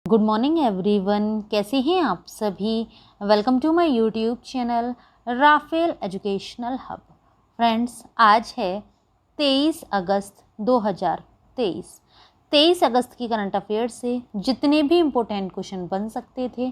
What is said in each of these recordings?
Good morning everyone, कैसे हैं आप सभी। Welcome to my YouTube channel Rafael educational hub. Friends, आज है 23 अगस्त 2023। 23 अगस्त की करंट अफेयर से जितने भी इम्पोर्टेंट क्वेश्चन बन सकते थे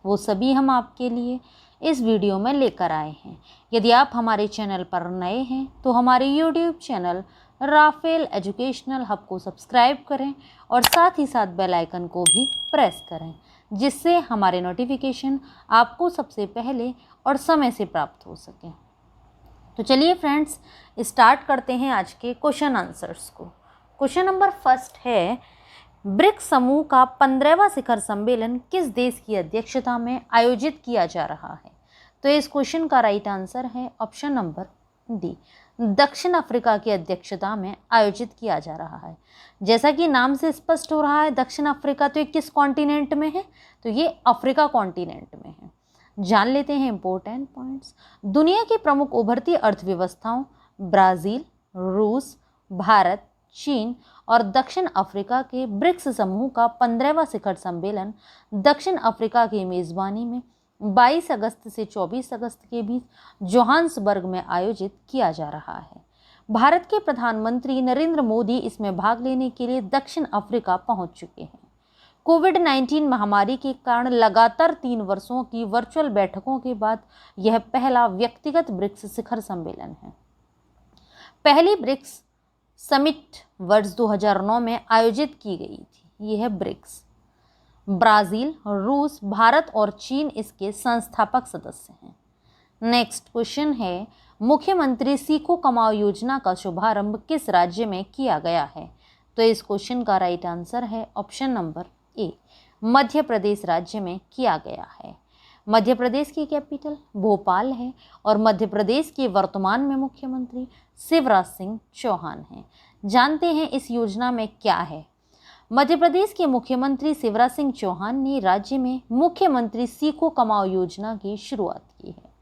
वो सभी हम आपके लिए इस वीडियो में लेकर आए हैं। यदि आप हमारे चैनल पर नए हैं तो हमारे YouTube channel Rafael educational hub को सब्सक्राइब करें और साथ ही साथ बेल आइकन को भी प्रेस करें, जिससे हमारे नोटिफिकेशन आपको सबसे पहले और समय से प्राप्त हो सके। तो चलिए फ्रेंड्स, स्टार्ट करते हैं आज के क्वेश्चन आंसर्स को। क्वेश्चन नंबर फर्स्ट है, ब्रिक्स समूह का 15वां शिखर सम्मेलन किस देश की अध्यक्षता में आयोजित किया जा रहा है। तो इस क्वेश्चन का राइट आंसर है ऑप्शन नंबर डी, दक्षिण अफ्रीका की अध्यक्षता में आयोजित किया जा रहा है। जैसा कि नाम से स्पष्ट हो रहा है, दक्षिण अफ्रीका तो ये किस कॉन्टिनेंट में है, तो ये अफ्रीका कॉन्टिनेंट में है। जान लेते हैं इंपॉर्टेंट पॉइंट्स। दुनिया की प्रमुख उभरती अर्थव्यवस्थाओं ब्राज़ील, रूस, भारत, चीन और दक्षिण अफ्रीका के ब्रिक्स समूह का 15वां शिखर सम्मेलन दक्षिण अफ्रीका की मेज़बानी में 22 अगस्त से 24 अगस्त के बीच जोहान्सबर्ग में आयोजित किया जा रहा है। भारत के प्रधानमंत्री नरेंद्र मोदी इसमें भाग लेने के लिए दक्षिण अफ्रीका पहुंच चुके हैं। कोविड-19 महामारी के कारण लगातार 3 वर्षों की वर्चुअल बैठकों के बाद यह पहला व्यक्तिगत ब्रिक्स शिखर सम्मेलन है। पहली ब्रिक्स समिट वर्ष 2009 में आयोजित की गई थी। यह है ब्रिक्स। ब्राज़ील, रूस, भारत और चीन इसके संस्थापक सदस्य हैं। नेक्स्ट क्वेश्चन है, मुख्यमंत्री सीखो कमाओ योजना का शुभारंभ किस राज्य में किया गया है। तो इस क्वेश्चन का राइट आंसर है option number A, Madhya Pradesh राज्य में किया गया है। मध्य प्रदेश की कैपिटल भोपाल है और मध्य प्रदेश के वर्तमान में मुख्यमंत्री शिवराज सिंह चौहान हैं। जानते हैं इस योजना में क्या है। मध्य प्रदेश के मुख्यमंत्री शिवराज सिंह चौहान ने राज्य में मुख्यमंत्री सीखो कमाओ योजना की शुरुआत की है।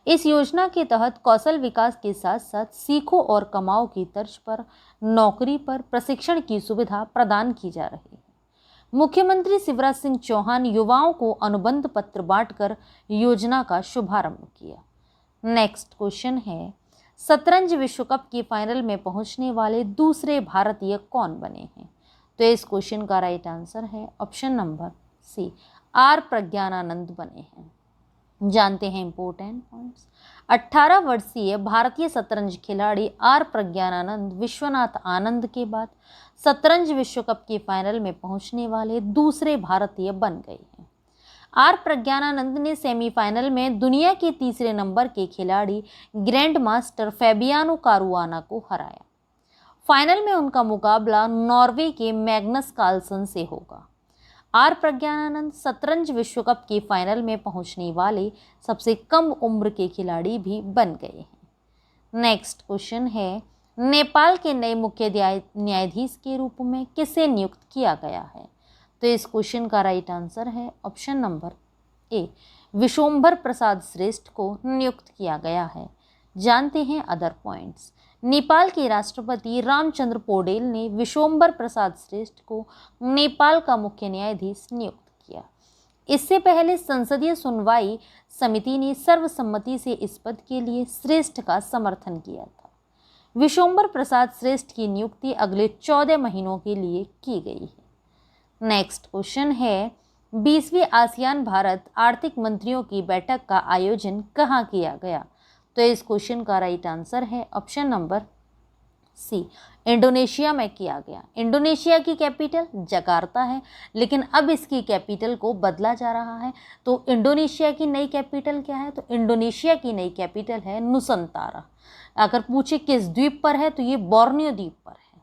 इस योजना के तहत कौशल विकास के साथ साथ सीखो और कमाओ की तर्ज पर नौकरी पर प्रशिक्षण की सुविधा प्रदान की जा रही है। मुख्यमंत्री शिवराज सिंह चौहान युवाओं को अनुबंध पत्र बांटकर योजना का शुभारंभ किया। नेक्स्ट क्वेश्चन है, शतरंज विश्व कप की फाइनल में पहुंचने वाले दूसरे भारतीय कौन बने हैं। तो इस क्वेश्चन का राइट आंसर है option number C, R Praggnanandhaa बने हैं। जानते हैं इंपॉर्टेंट पॉइंट्स। 18 वर्षीय भारतीय शतरंज खिलाड़ी आर प्रज्ञानानंद विश्वनाथ आनंद के बाद शतरंज विश्व कप की फाइनल में पहुंचने वाले दूसरे भारतीय बन गए हैं। आर प्रज्ञानानंद ने सेमीफाइनल में दुनिया के तीसरे नंबर के खिलाड़ी ग्रैंड मास्टर फैबियानो कारुआना को हराया। फाइनल में उनका मुकाबला नॉर्वे के मैग्नस कार्लसन से होगा। आर प्रज्ञानानंद शतरंज विश्व कप की फाइनल में पहुंचने वाले सबसे कम उम्र के खिलाड़ी भी बन गए हैं। नेक्स्ट क्वेश्चन है, नेपाल के नए मुख्य न्यायाधीश के रूप में किसे नियुक्त किया गया है। तो इस क्वेश्चन का राइट आंसर है ऑप्शन नंबर ए, विशोम्भर प्रसाद श्रेष्ठ को नियुक्त किया गया है। जानते हैं अदर पॉइंट्स। नेपाल के राष्ट्रपति रामचंद्र पौडेल ने विशोम्भर प्रसाद श्रेष्ठ को नेपाल का मुख्य न्यायाधीश नियुक्त किया। इससे पहले संसदीय सुनवाई समिति ने सर्वसम्मति से इस पद के लिए श्रेष्ठ का समर्थन किया था। विशोम्भर प्रसाद श्रेष्ठ की नियुक्ति अगले 14 महीनों के लिए की गई है। नेक्स्ट क्वेश्चन है, 20वीं आसियान भारत आर्थिक मंत्रियों की बैठक का आयोजन कहाँ किया गया। तो इस क्वेश्चन का राइट आंसर है ऑप्शन नंबर सी, इंडोनेशिया में किया गया। इंडोनेशिया की कैपिटल जकार्ता है, लेकिन अब इसकी कैपिटल को बदला जा रहा है। तो इंडोनेशिया की नई कैपिटल क्या है, तो इंडोनेशिया की नई कैपिटल है नुसंतारा। अगर पूछे किस द्वीप पर है, तो ये बोर्नियो द्वीप पर है।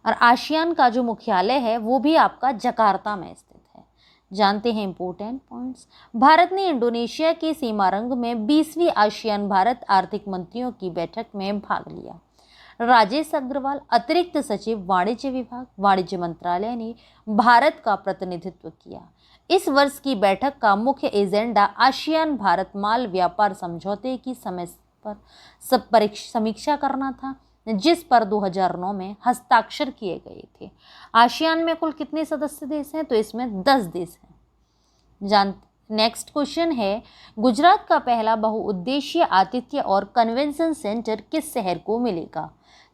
और आसियान का जो मुख्यालय है वो भी आपका जकार्ता में स्थित है। जानते हैं इंपॉर्टेंट पॉइंट्स। भारत ने इंडोनेशिया के सीमारंग में 20वीं आसियान भारत आर्थिक मंत्रियों की बैठक में भाग लिया। राजेश अग्रवाल, अतिरिक्त सचिव वाणिज्य विभाग, वाणिज्य मंत्रालय ने भारत का प्रतिनिधित्व किया। इस वर्ष की बैठक का मुख्य एजेंडा आसियान भारत माल व्यापार समझौते की समय पर समीक्षा करना था, जिस पर 2009 में हस्ताक्षर किए गए थे। आसियान में कुल कितने सदस्य देश हैं? तो इसमें 10 देश हैं। नेक्स्ट क्वेश्चन है, गुजरात का पहला बहुउद्देशीय आतिथ्य और कन्वेंशन सेंटर किस शहर को मिलेगा?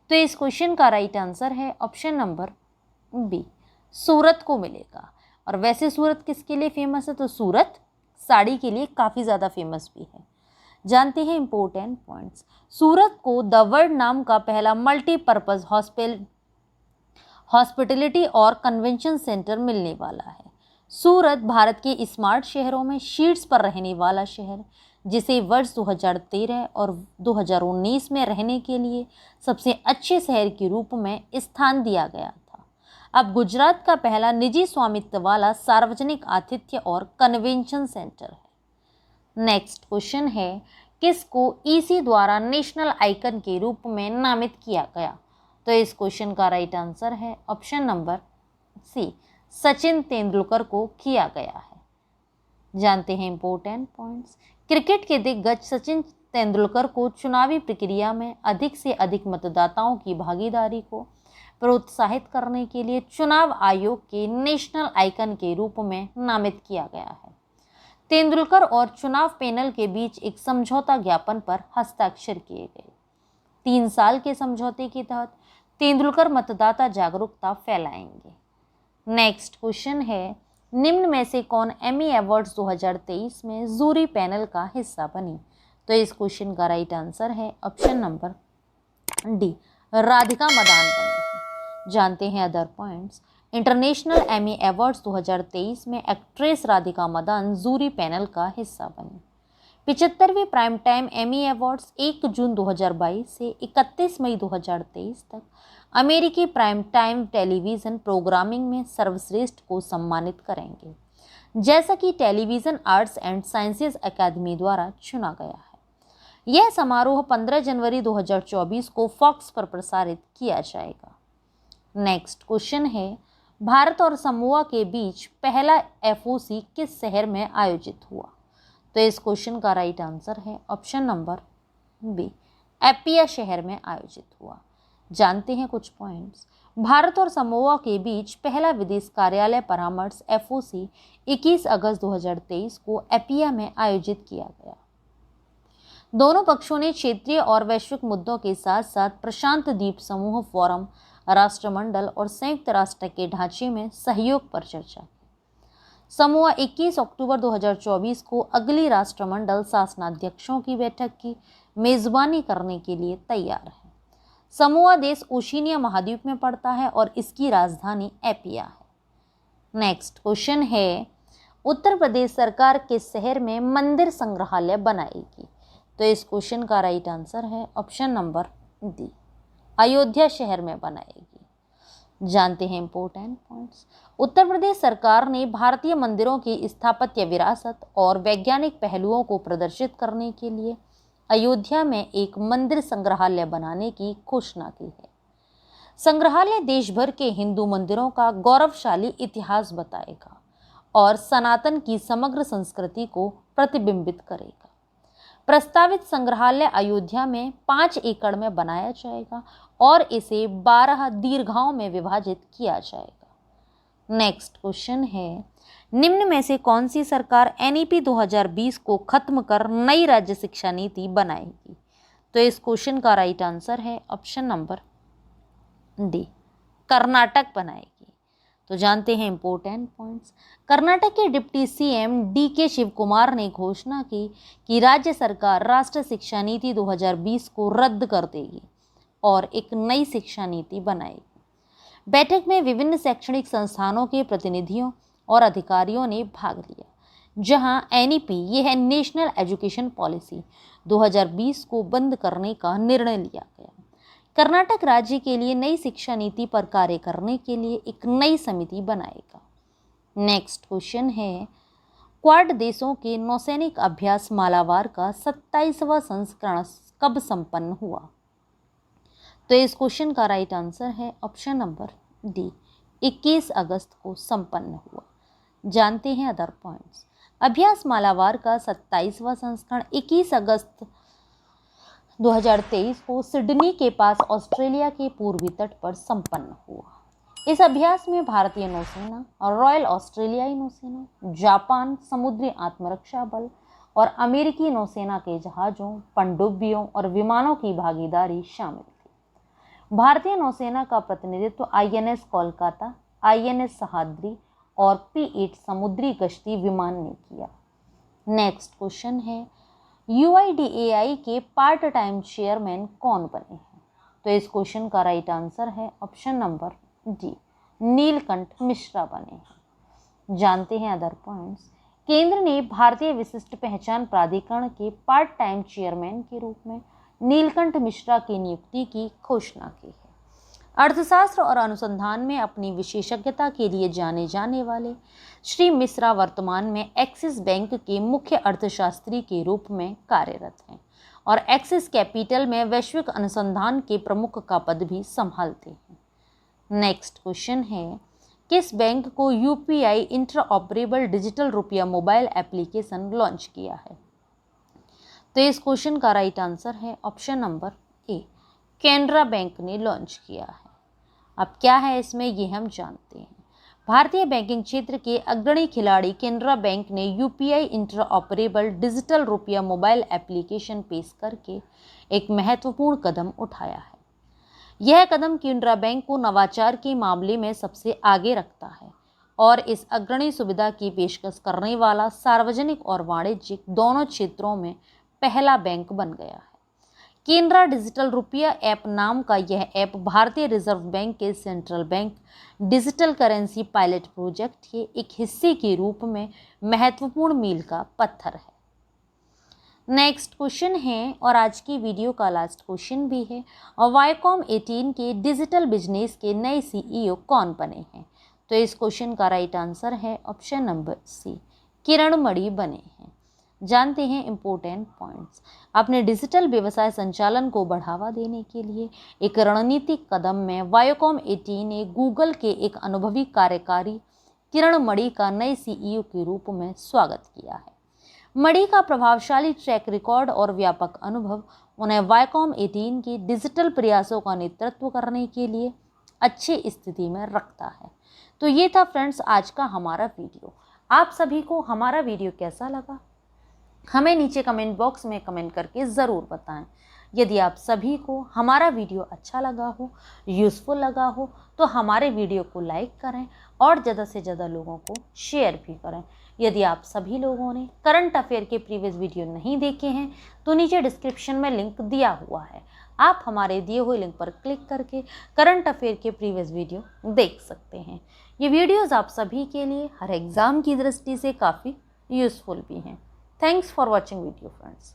तो इस क्वेश्चन का राइट आंसर है ऑप्शन नंबर बी, सूरत को मिलेगा। और वैसे सूरत किसके लिए फेमस है? तो सूरत साड़ी के लिए काफ़ी ज़्यादा फेमस भी है। जानते हैं इंपॉर्टेंट पॉइंट्स। सूरत को द वर्ल्ड नाम का पहला मल्टीपर्पज़ हॉस्पिटलिटी और कन्वेंशन सेंटर मिलने वाला है। सूरत भारत के स्मार्ट शहरों में शीर्ष पर रहने वाला शहर, जिसे वर्ष 2013 और 2019 में रहने के लिए सबसे अच्छे शहर के रूप में स्थान दिया गया था, अब गुजरात का पहला निजी स्वामित्व वाला सार्वजनिक आतिथ्य और कन्वेंशन सेंटर है। नेक्स्ट क्वेश्चन है, किसको ईसी द्वारा नेशनल आइकन के रूप में नामित किया गया? तो इस क्वेश्चन का राइट आंसर है option number C, Sachin Tendulkar को किया गया है। जानते हैं इंपॉर्टेंट पॉइंट्स। क्रिकेट के दिग्गज सचिन तेंदुलकर को चुनावी प्रक्रिया में अधिक से अधिक मतदाताओं की भागीदारी को प्रोत्साहित करने के लिए चुनाव आयोग के नेशनल आइकन के रूप में नामित किया गया है। तेंदुलकर और चुनाव पैनल के बीच एक समझौता ज्ञापन पर हस्ताक्षर किए गए। 3 साल के समझौते के तहत तेंदुलकर मतदाता जागरूकता फैलाएंगे। नेक्स्ट क्वेश्चन है, निम्न में से कौन एमी अवार्ड्स 2023 में जूरी पैनल का हिस्सा बनी? तो इस क्वेश्चन का राइट आंसर है option number D, Radhika Madan बनी। जानते हैं other points. International Emmy awards 2023 में actress Radhika Madan jury panel का हिस्सा बनी। 75वें प्राइम टाइम एमी अवार्ड्स 1 जून 2022 से 31 मई 2023 तक अमेरिकी प्राइम टाइम टेलीविज़न प्रोग्रामिंग में सर्वश्रेष्ठ को सम्मानित करेंगे, जैसा कि टेलीविज़न आर्ट्स एंड साइंसेज अकादमी द्वारा चुना गया है। यह समारोह 15 जनवरी 2024 को फॉक्स पर प्रसारित किया जाएगा। नेक्स्ट क्वेश्चन है, भारत और समोआ के बीच पहला एफओसी किस शहर में आयोजित हुआ? तो इस क्वेश्चन का राइट आंसर है ऑप्शन नंबर बी, एपिया शहर में आयोजित हुआ। जानते हैं कुछ पॉइंट्स। भारत और समोआ के बीच पहला विदेश कार्यालय परामर्श एफओसी 21 अगस्त 2023 को एपिया में आयोजित किया गया। दोनों पक्षों ने क्षेत्रीय और वैश्विक मुद्दों के साथ साथ प्रशांत द्वीप समूह फोरम, राष्ट्रमंडल और संयुक्त राष्ट्र के ढांचे में सहयोग पर चर्चा की। समोआ 21 अक्टूबर 2024 को अगली राष्ट्रमंडल शासनाध्यक्षों की बैठक की मेजबानी करने के लिए तैयार है। समोआ देश ओशिनिया महाद्वीप में पड़ता है और इसकी राजधानी एपिया है। नेक्स्ट क्वेश्चन है, उत्तर प्रदेश सरकार किस शहर में मंदिर संग्रहालय बनाएगी? तो इस क्वेश्चन का राइट आंसर है ऑप्शन नंबर डी, अयोध्या शहर में बनाएगी। जानते हैं इंपॉर्टेंट पॉइंट्स। उत्तर प्रदेश सरकार ने भारतीय मंदिरों की स्थापत्य विरासत और वैज्ञानिक पहलुओं को प्रदर्शित करने के लिए अयोध्या में एक मंदिर संग्रहालय बनाने की घोषणा की है। संग्रहालय देश भर के हिंदू मंदिरों का गौरवशाली इतिहास बताएगा और सनातन की समग्र संस्कृति को प्रतिबिंबित करेगा। प्रस्तावित संग्रहालय अयोध्या में 5 एकड़ में बनाया जाएगा और इसे 12 दीर्घाओं में विभाजित किया जाएगा। नेक्स्ट क्वेश्चन है, निम्न में से कौन सी सरकार एनईपी 2020 को खत्म कर नई राज्य शिक्षा नीति बनाएगी? तो इस क्वेश्चन का राइट आंसर है ऑप्शन नंबर डी, कर्नाटक बनाएगी। तो जानते हैं इंपॉर्टेंट पॉइंट्स। कर्नाटक के deputy CM DK Shiv Kumar ने घोषणा की कि राज्य सरकार राष्ट्रीय शिक्षा नीति 2020 को रद्द कर देगी और एक नई शिक्षा नीति बनाएगी। बैठक में विभिन्न शैक्षणिक संस्थानों के प्रतिनिधियों और अधिकारियों ने भाग लिया, जहां एनईपी यह नेशनल एजुकेशन पॉलिसी 2020 को बंद करने का निर्णय लिया गया। कर्नाटक राज्य के लिए नई शिक्षा नीति पर कार्य करने के लिए एक नई समिति बनाएगा। नेक्स्ट क्वेश्चन है, क्वाड देशों के नौसैनिक अभ्यास मालाबार का 27वां संस्करण कब संपन्न हुआ? तो इस क्वेश्चन का राइट आंसर है ऑप्शन नंबर डी, 21 अगस्त को संपन्न हुआ। जानते हैं अदर पॉइंट्स। अभ्यास मालाबार का 27वां संस्करण 21 अगस्त 2023 को सिडनी के पास ऑस्ट्रेलिया के पूर्वी तट पर संपन्न हुआ। इस अभ्यास में भारतीय नौसेना और रॉयल ऑस्ट्रेलियाई नौसेना, जापान समुद्री आत्मरक्षा बल और अमेरिकी नौसेना के जहाज़ों, पनडुब्बियों और विमानों की भागीदारी शामिल थी। भारतीय नौसेना का प्रतिनिधित्व INS कोलकाता, INS सहाद्री और P-8 समुद्री गश्ती विमान ने किया। नेक्स्ट क्वेश्चन है, UIDAI के पार्ट टाइम चेयरमैन कौन बने हैं? तो इस क्वेश्चन का राइट आंसर है option number D, Neelkanth Mishra बने हैं। जानते हैं अदर पॉइंट्स। केंद्र ने भारतीय विशिष्ट पहचान प्राधिकरण के पार्ट टाइम चेयरमैन के रूप में नीलकंठ मिश्रा की नियुक्ति की घोषणा की है। अर्थशास्त्र और अनुसंधान में अपनी विशेषज्ञता के लिए जाने जाने वाले श्री मिश्रा वर्तमान में एक्सिस बैंक के मुख्य अर्थशास्त्री के रूप में कार्यरत हैं और एक्सिस कैपिटल में वैश्विक अनुसंधान के प्रमुख का पद भी संभालते हैं। नेक्स्ट क्वेश्चन है, किस बैंक को UPI इंटरऑपरेबल डिजिटल रुपया मोबाइल एप्लीकेशन लॉन्च किया है? तो इस क्वेश्चन का राइट आंसर है option number A, Canara bank ने लॉन्च किया है। अब क्या है इसमें ये हम जानते हैं। भारतीय बैंकिंग क्षेत्र के अग्रणी खिलाड़ी कैनरा बैंक ने UPI इंटरऑपरेबल डिजिटल रुपया मोबाइल एप्लीकेशन पेश करके एक महत्वपूर्ण कदम उठाया है। यह कदम कैनरा बैंक को नवाचार के मामले में सबसे आगे रखता है और इस अग्रणी सुविधा की पेशकश करने वाला सार्वजनिक और वाणिज्यिक दोनों क्षेत्रों में पहला बैंक बन गया है। कैनरा डिजिटल रुपया ऐप नाम का यह ऐप भारतीय रिजर्व बैंक के central bank digital currency pilot project के एक हिस्से के रूप में महत्वपूर्ण मील का पत्थर है। नेक्स्ट क्वेश्चन है और आज की वीडियो का लास्ट क्वेश्चन भी है, और वायकॉम 18 के डिजिटल बिजनेस के नए CEO कौन बने हैं? तो इस क्वेश्चन का राइट आंसर है ऑप्शन नंबर सी, किरण मणि बने हैं। जानते हैं इंपॉर्टेंट पॉइंट्स। अपने डिजिटल व्यवसाय संचालन को बढ़ावा देने के लिए एक रणनीतिक कदम में वायकॉम 18 ने गूगल के एक अनुभवी कार्यकारी किरण मणि का नए CEO के रूप में स्वागत किया है। मणि का प्रभावशाली ट्रैक रिकॉर्ड और व्यापक अनुभव उन्हें वायकॉम 18 के डिजिटल प्रयासों का नेतृत्व करने के लिए अच्छी स्थिति में रखता है। तो ये था फ्रेंड्स आज का हमारा वीडियो। आप सभी को हमारा वीडियो कैसा लगा हमें नीचे कमेंट बॉक्स में कमेंट करके ज़रूर बताएं। यदि आप सभी को हमारा वीडियो अच्छा लगा हो, यूज़फुल लगा हो, तो हमारे वीडियो को लाइक करें और ज़्यादा से ज़्यादा लोगों को शेयर भी करें। यदि आप सभी लोगों ने करंट अफेयर के प्रीवियस वीडियो नहीं देखे हैं तो नीचे डिस्क्रिप्शन में लिंक दिया हुआ है, आप हमारे दिए हुए लिंक पर क्लिक करके करंट अफेयर के प्रीवियस वीडियो देख सकते हैं। ये वीडियोज़ आप सभी के लिए हर एग्ज़ाम की दृष्टि से काफ़ी यूज़फुल भी हैं। Thanks for watching video friends.